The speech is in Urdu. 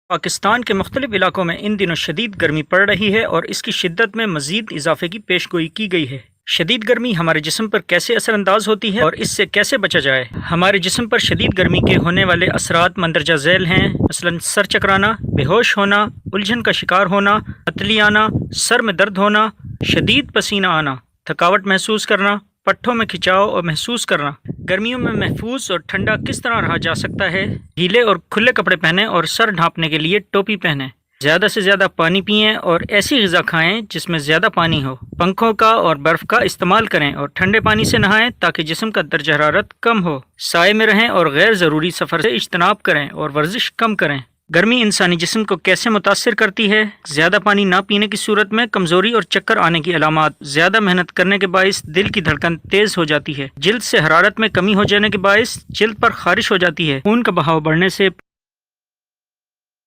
پاکستان کے مختلف علاقوں میں ان دنوں شدید گرمی پڑ رہی ہے اور اس کی شدت میں مزید اضافے کی پیش گوئی کی گئی ہے۔ شدید گرمی ہمارے جسم پر کیسے اثر انداز ہوتی ہے اور اس سے کیسے بچا جائے؟ ہمارے جسم پر شدید گرمی کے ہونے والے اثرات مندرجہ ذیل ہیں، مثلا سر چکرانا، بے ہوش ہونا، الجھن کا شکار ہونا، متلی آنا، سر میں درد ہونا، شدید پسینہ آنا، تھکاوٹ محسوس کرنا، پٹھوں میں کھچاؤ اور محسوس کرنا۔ گرمیوں میں محفوظ اور ٹھنڈا کس طرح رہا جا سکتا ہے؟ ڈھیلے اور کھلے کپڑے پہنیں اور سر ڈھانپنے کے لیے ٹوپی پہنیں۔ زیادہ سے زیادہ پانی پئیں اور ایسی غذا کھائیں جس میں زیادہ پانی ہو۔ پنکھوں کا اور برف کا استعمال کریں اور ٹھنڈے پانی سے نہائیں تاکہ جسم کا درجہ حرارت کم ہو۔ سائے میں رہیں اور غیر ضروری سفر سے اجتناب کریں اور ورزش کم کریں۔ گرمی انسانی جسم کو کیسے متاثر کرتی ہے؟ زیادہ پانی نہ پینے کی صورت میں کمزوری اور چکر آنے کی علامات۔ زیادہ محنت کرنے کے باعث دل کی دھڑکن تیز ہو جاتی ہے۔ جلد سے حرارت میں کمی ہو جانے کے باعث جلد پر خارش ہو جاتی ہے۔ خون کا بہاؤ بڑھنے سے